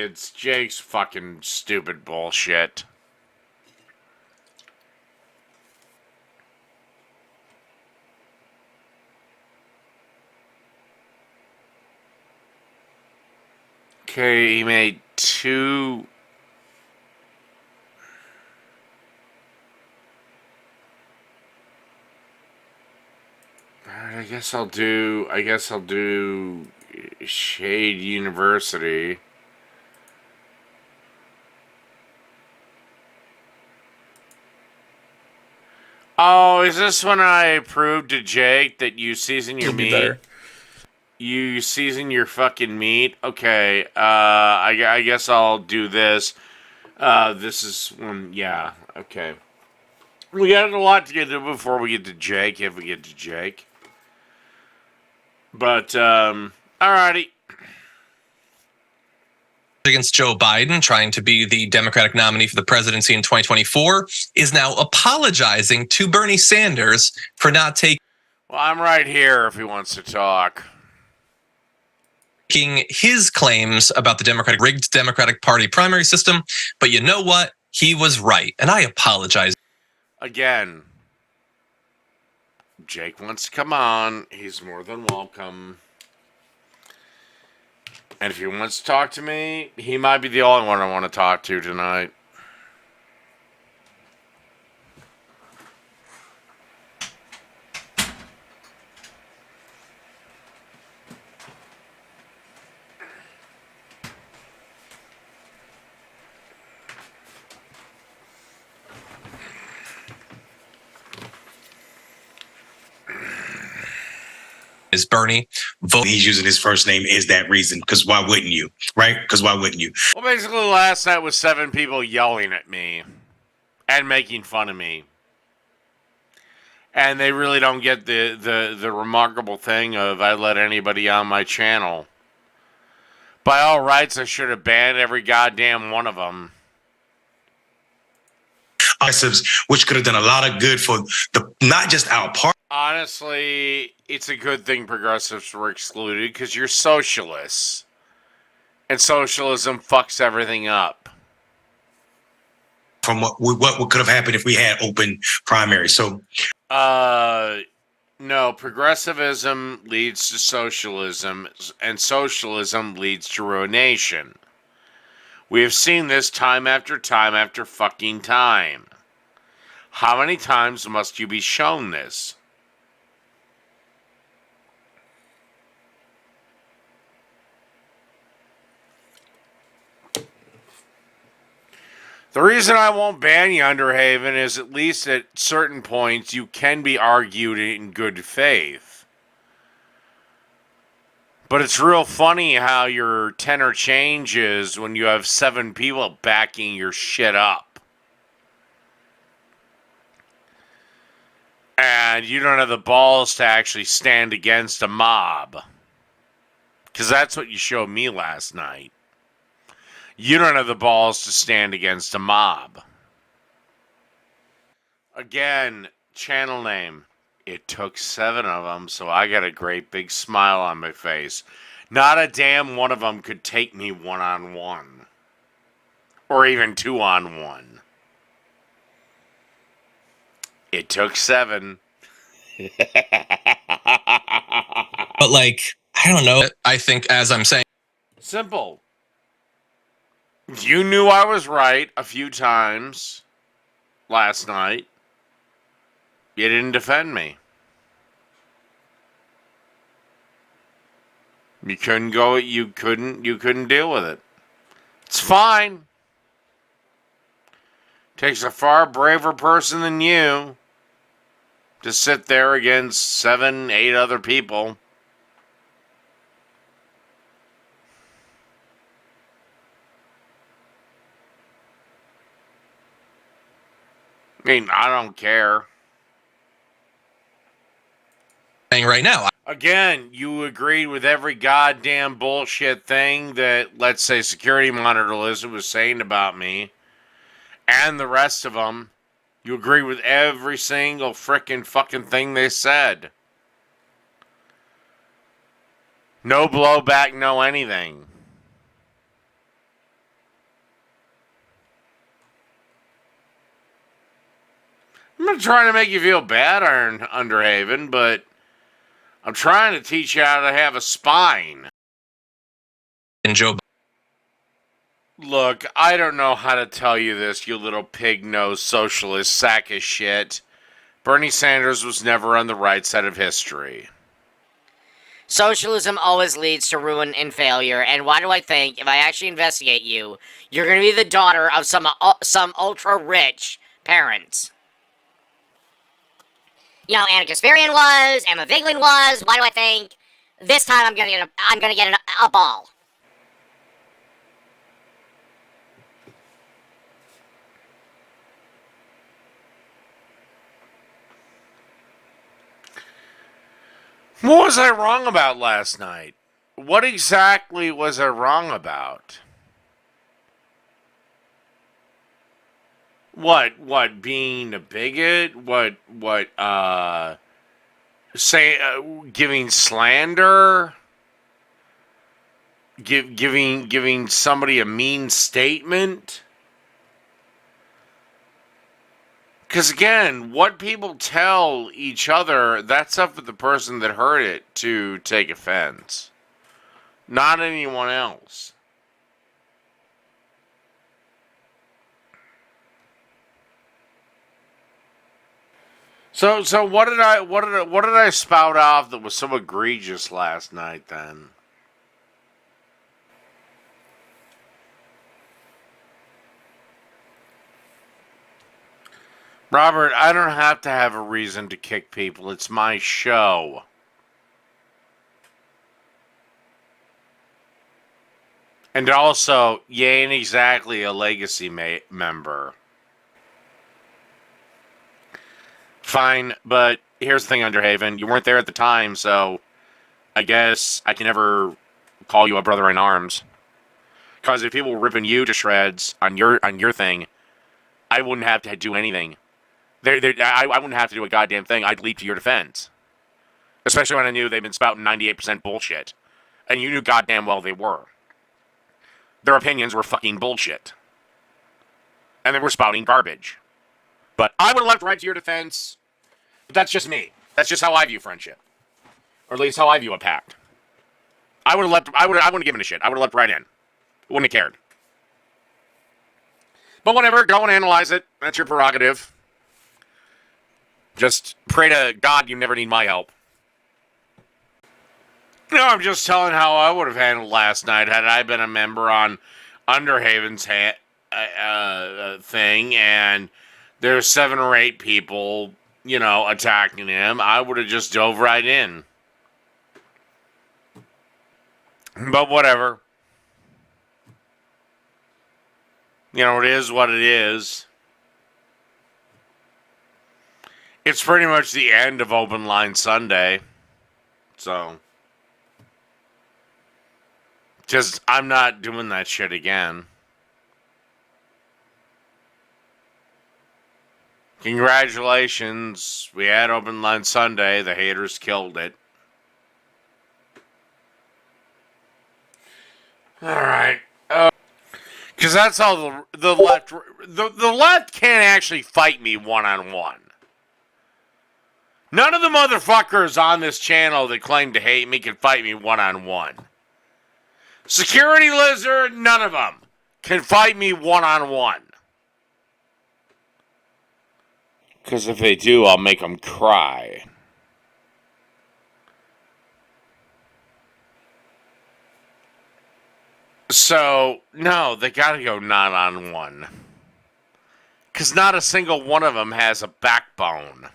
it's Jake's fucking stupid bullshit. Okay, he made 2... Alright, I guess I'll do Shade University. Oh, is this when I proved to Jake that you season your meat? Better. You season your fucking meat? Okay, I guess I'll do this. This is one, yeah, okay. We got a lot to get to before we get to Jake, if we get to Jake. But, alrighty. Against Joe Biden, trying to be the Democratic nominee for the presidency in 2024, is now apologizing to Bernie Sanders for not taking... Well, I'm right here if he wants to talk. His claims about the rigged Democratic Party primary system, but you know what? He was right, and I apologize. Again, Jake wants to come on. He's more than welcome. And if he wants to talk to me, he might be the only one I want to talk to tonight. Is Bernie vote? He's using his first name is that reason, because why wouldn't you, right? Because why wouldn't you? Well, basically last night was 7 people yelling at me and making fun of me. And they really don't get the remarkable thing of I let anybody on my channel. By all rights, I should have banned every goddamn one of them. Which could have done a lot of good for not just our party. Honestly, it's a good thing progressives were excluded because you're socialists. And socialism fucks everything up. From what could have happened if we had open primaries. So, no, progressivism leads to socialism, and socialism leads to ruination. We have seen this time after time after fucking time. How many times must you be shown this? The reason I won't ban you, Underhaven, is at least at certain points you can be argued in good faith. But it's real funny how your tenor changes when you have 7 people backing your shit up. And you don't have the balls to actually stand against a mob. Because that's what you showed me last night. You don't have the balls to stand against a mob. Again, channel name. It took 7 of them, so I got a great big smile on my face. Not a damn one of them could take me one-on-one. Or even 2-on-1. It took 7. But, like, I don't know. I think, as I'm saying... Simple. You knew I was right a few times last night. You didn't defend me. You couldn't deal with it. It's fine. Takes a far braver person than you to sit there against 7, 8 other people. I mean, I don't care. Right now. Again, you agreed with every goddamn bullshit thing that, let's say, Security Monitor Lizard was saying about me. And the rest of them. You agree with every single frickin' fucking thing they said. No blowback, no anything. I'm not trying to make you feel bad, Underhaven, but I'm trying to teach you how to have a spine. And Joe. Look, I don't know how to tell you this, you little pig-nosed socialist sack of shit. Bernie Sanders was never on the right side of history. Socialism always leads to ruin and failure, and why do I think, if I actually investigate you, you're going to be the daughter of some ultra-rich parents? You know, Anna Kasparian was, Emma Vigeland was. Why do I think this time I'm gonna get a ball? What was I wrong about last night? What exactly was I wrong about? What, being a bigot? Giving slander? Giving somebody a mean statement? Because again, what people tell each other, that's up to the person that heard it to take offense. Not anyone else. So what did I spout off that was so egregious last night then? Robert, I don't have to have a reason to kick people. It's my show. And also, you ain't exactly a legacy member. Fine, but here's the thing, Underhaven. You weren't there at the time, so I guess I can never call you a brother in arms. Because if people were ripping you to shreds on your thing, I wouldn't have to do anything. I wouldn't have to do a goddamn thing. I'd leap to your defense. Especially when I knew they've been spouting 98% bullshit. And you knew goddamn well they were. Their opinions were fucking bullshit. And they were spouting garbage. But I would have leapt right to your defense. But that's just me. That's just how I view friendship. Or at least how I view a pact. I wouldn't have given a shit. I would have leapt right in. Wouldn't have cared. But whatever, go and analyze it. That's your prerogative. Just pray to God you never need my help. No, I'm just telling how I would have handled last night had I been a member on Underhaven's thing, and there's 7 or 8 people, attacking him. I would have just dove right in. But whatever. It is what it is. It's pretty much the end of Open Line Sunday. So, just, I'm not doing that shit again. Congratulations. We had Open Line Sunday. The haters killed it. Alright. Because that's all the left... The left can't actually fight me one-on-one. None of the motherfuckers on this channel that claim to hate me can fight me one-on-one. Security Lizard, none of them can fight me one-on-one. Because if they do, I'll make them cry. So, no, they gotta go not-on-one. Because not a single one of them has a backbone.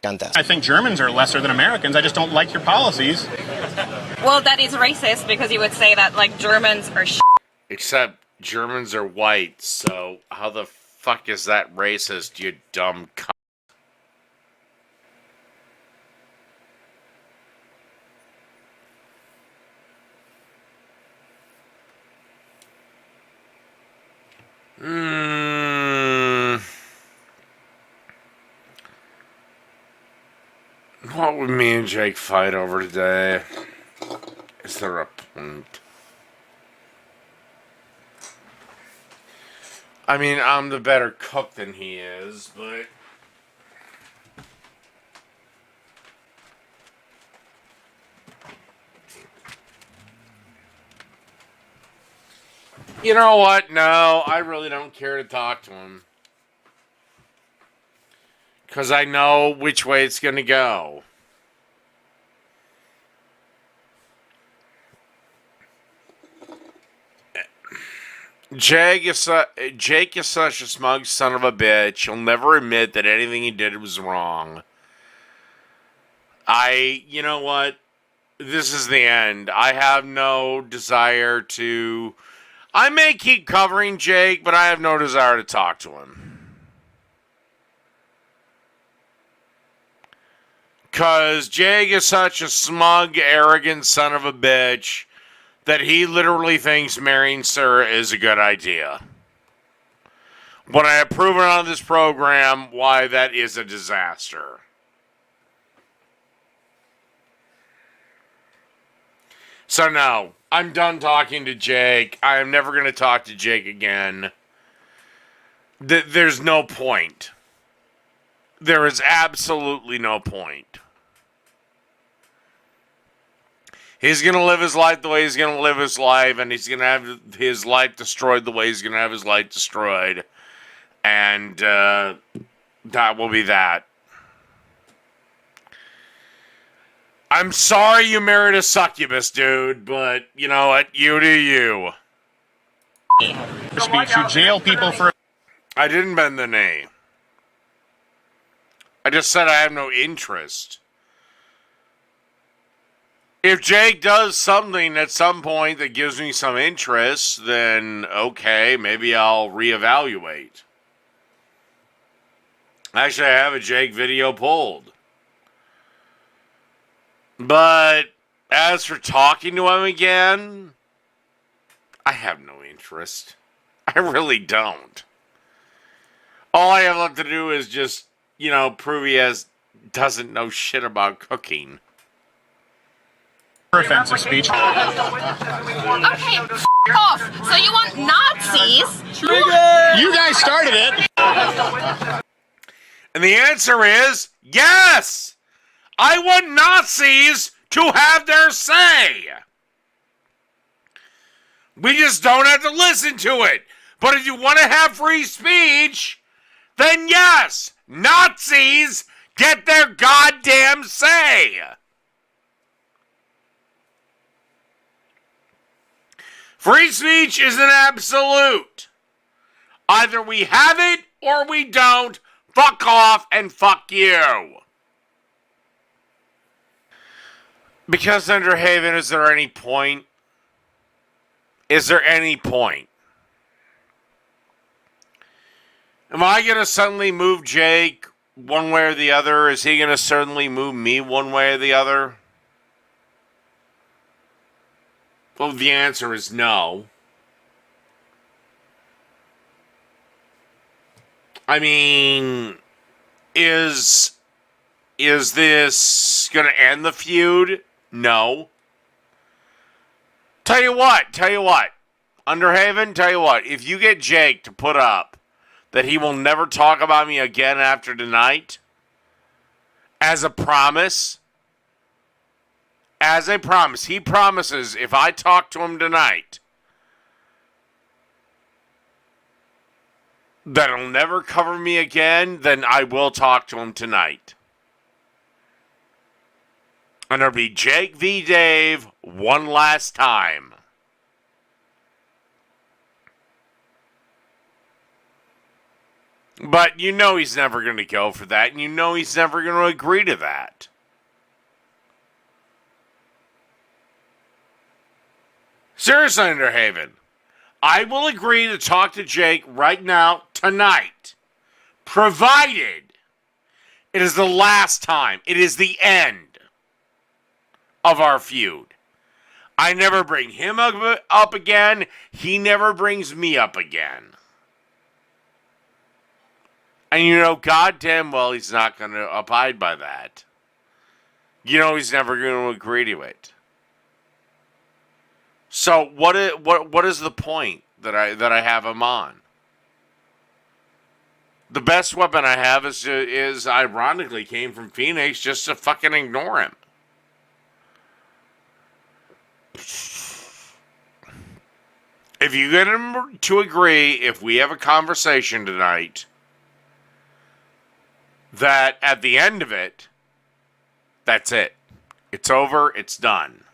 I think Germans are lesser than Americans. I just don't like your policies. Well, that is racist because you would say that, Germans are Except Germans are white, so how the fuck is that racist, you dumb cunt? What would me and Jake fight over today? Is there a point? I mean, I'm the better cook than he is, but... You know what? No, I really don't care to talk to him. Because I know which way it's going to go. Jake is such a smug son of a bitch. He'll never admit that anything he did was wrong. You know what? This is the end. I have no desire to... I may keep covering Jake, but I have no desire to talk to him. Because Jake is such a smug, arrogant son of a bitch that he literally thinks marrying Sarah is a good idea. When I have proven on this program why that is a disaster. So no, I'm done talking to Jake. I am never going to talk to Jake again. There's no point. There is absolutely no point. He's going to live his life the way he's going to live his life, and he's going to have his life destroyed the way he's going to have his life destroyed. And that will be that. I'm sorry you married a succubus, dude, but you know what? You do you. Speech, you jail people for... I didn't bend the knee. I just said I have no interest. If Jake does something at some point that gives me some interest, then okay, maybe I'll reevaluate. Actually, I have a Jake video pulled. But as for talking to him again, I have no interest. I really don't. All I have left to do is just, prove he doesn't know shit about cooking. offensive speech. Okay, off. So you want Nazis? You guys started it. And the answer is yes! I want Nazis to have their say. We just don't have to listen to it. But if you want to have free speech, then yes, Nazis get their goddamn say. Free speech is an absolute. Either we have it or we don't. Fuck off and fuck you. Because under Haven, is there any point? Is there any point? Am I going to suddenly move Jake one way or the other? Is he going to suddenly move me one way or the other? Well, the answer is no. I mean, is this going to end the feud? No. Tell you what. Underhaven, tell you what. If you get Jake to put up that he will never talk about me again after tonight, as a promise, he promises if I talk to him tonight that he'll never cover me again, then I will talk to him tonight. And it'll be Jake v. Dave one last time. But you know he's never going to go for that, and you know he's never going to agree to that. Seriously, Underhaven, I will agree to talk to Jake right now, tonight, provided it is the last time. It is the end of our feud. I never bring him up again. He never brings me up again. And you know goddamn well he's not going to abide by that. You know he's never going to agree to it. So what is the point that I have him on? The best weapon I have is ironically came from Phoenix, just to fucking ignore him. If you get him to agree, if we have a conversation tonight, that at the end of it, that's it. It's over, it's done.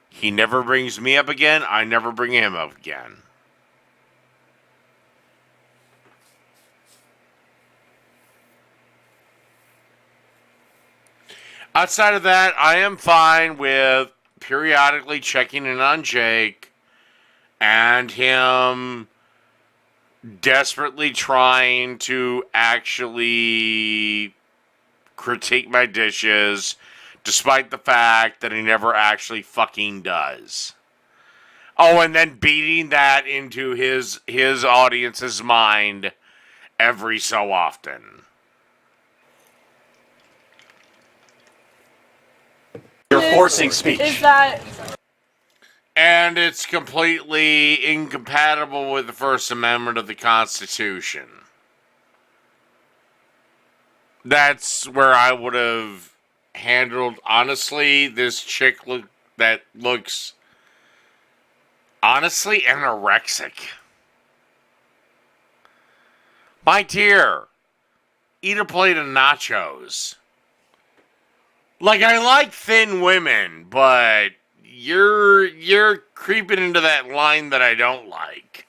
He never brings me up again, I never bring him up again. Outside of that, I am fine with periodically checking in on Jake and him desperately trying to actually critique my dishes, despite the fact that he never actually fucking does. Oh, and then beating that into his audience's mind every so often. You're forcing speech. Is that And it's completely incompatible with the First Amendment of the Constitution. That's where I would have handled, honestly, this chick that looks honestly anorexic. My dear, eat a plate of nachos. Like, I like thin women, but you're creeping into that line that I don't like.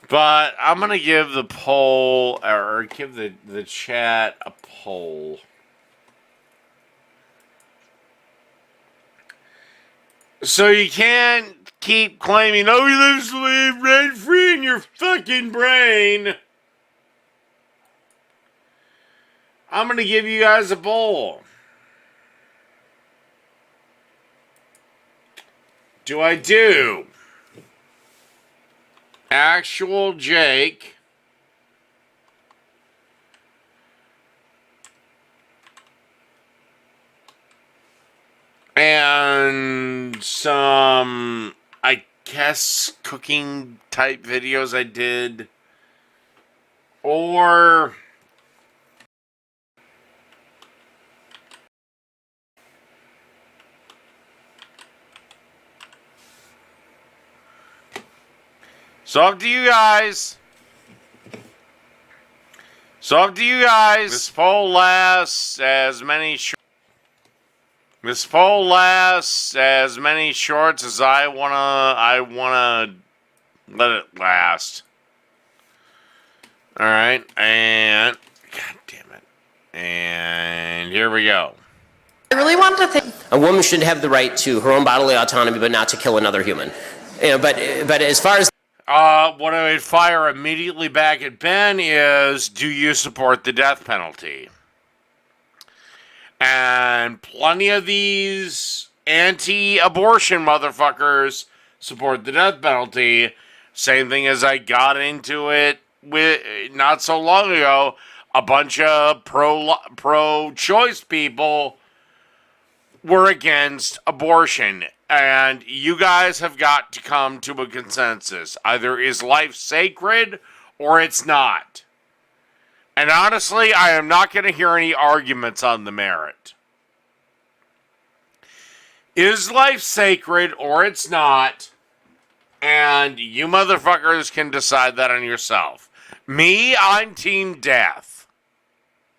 But I'm gonna give the poll, or give the chat a poll. So you can't keep claiming, oh, he lives to live rent-free in your fucking brain. I'm gonna give you guys a poll. Do I do actual Jake and some, I guess, cooking type videos I did, or so up to you guys. This poll lasts as many shorts as I wanna let it last. All right, and god damn it, and here we go. I really wanted to think a woman should have the right to her own bodily autonomy, but not to kill another human. You know, but as far as what I would fire immediately back at Ben is, do you support the death penalty? And plenty of these anti-abortion motherfuckers support the death penalty. Same thing as I got into it with not so long ago. A bunch of pro-choice people were against abortion. And you guys have got to come to a consensus. Either is life sacred or it's not. And honestly, I am not going to hear any arguments on the merit. Is life sacred or it's not? And you motherfuckers can decide that on yourself. Me, I'm team death.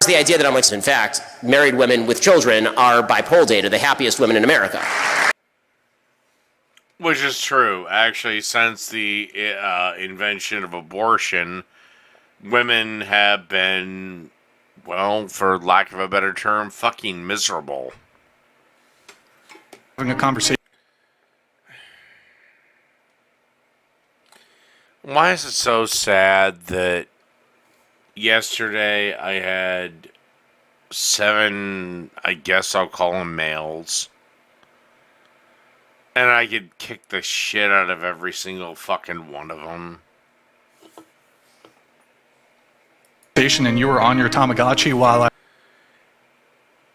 the idea that I'm like, in fact, married women with children are, by poll data, the happiest women in America. Which is true. Actually, since the invention of abortion, women have been, well, for lack of a better term, fucking miserable. Having a conversation. Why is it so sad that yesterday I had 7, I guess I'll call them males, and I could kick the shit out of every single fucking one of them? And you were on your Tamagotchi while I...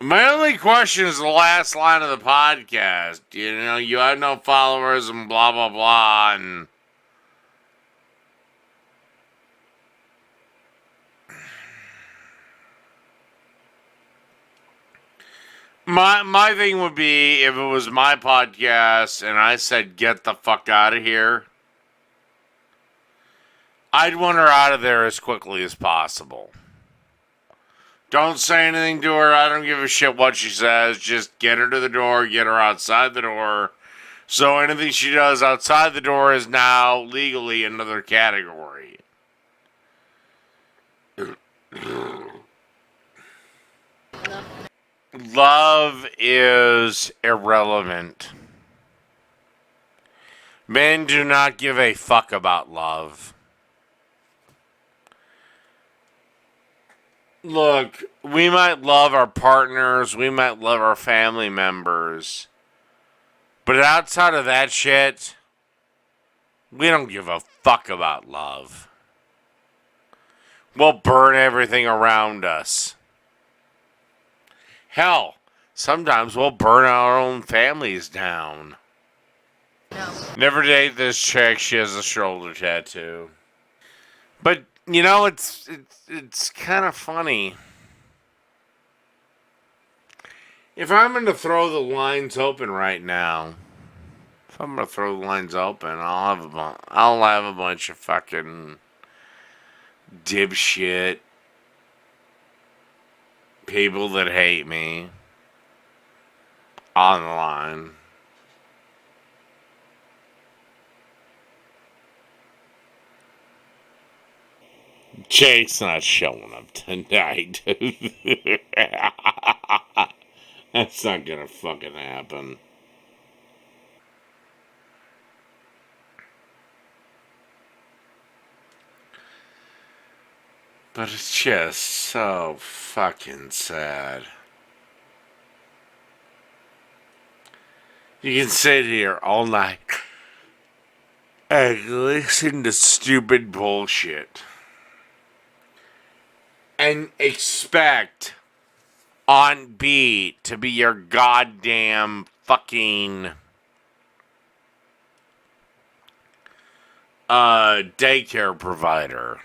My only question is the last line of the podcast. You know, you have no followers and blah, blah, blah, and... My thing would be if it was my podcast and I said get the fuck out of here, I'd want her out of there as quickly as possible. Don't say anything to her. I don't give a shit what she says. Just get her to the door, get her outside the door. So anything she does outside the door is now legally another category. Love is irrelevant. Men do not give a fuck about love. Look, we might love our partners, we might love our family members, but outside of that shit, we don't give a fuck about love. We'll burn everything around us. Hell, sometimes we'll burn our own families down. No. Never date this chick, she has a shoulder tattoo. But, you know, it's kind of funny. If I'm going to throw the lines open right now, I'll have a bunch of fucking dipshit people that hate me on the line. Jake's not showing up tonight. That's not gonna fucking happen. But it's just so fucking sad. You can sit here all night and listen to stupid bullshit and expect on beat to be your goddamn fucking daycare provider.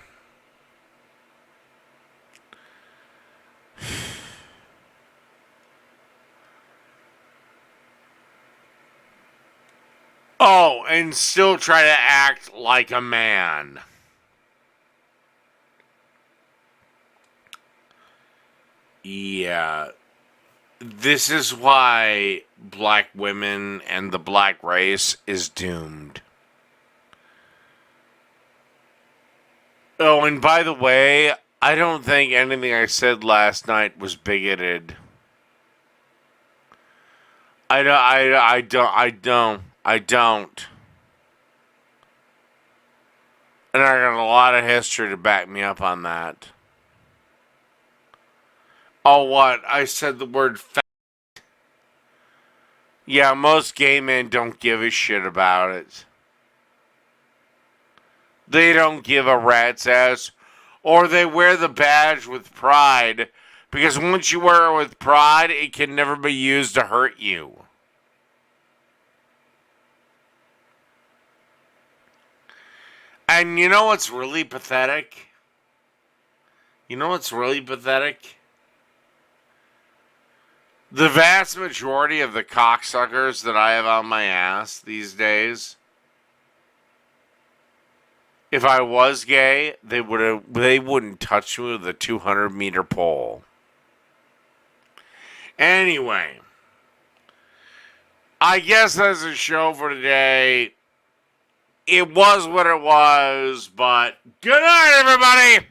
Oh, and still try to act like a man. Yeah. This is why black women and the black race is doomed. Oh, and by the way, I don't think anything I said last night was bigoted. I don't. And I got a lot of history to back me up on that. Oh, what? I said the word fat. Yeah, most gay men don't give a shit about it. They don't give a rat's ass. Or they wear the badge with pride. Because once you wear it with pride, it can never be used to hurt you. And you know what's really pathetic? The vast majority of the cocksuckers that I have on my ass these days, if I was gay, they wouldn't touch me with a 200-meter pole. Anyway, I guess that's a show for today. It was what it was, but good night, everybody!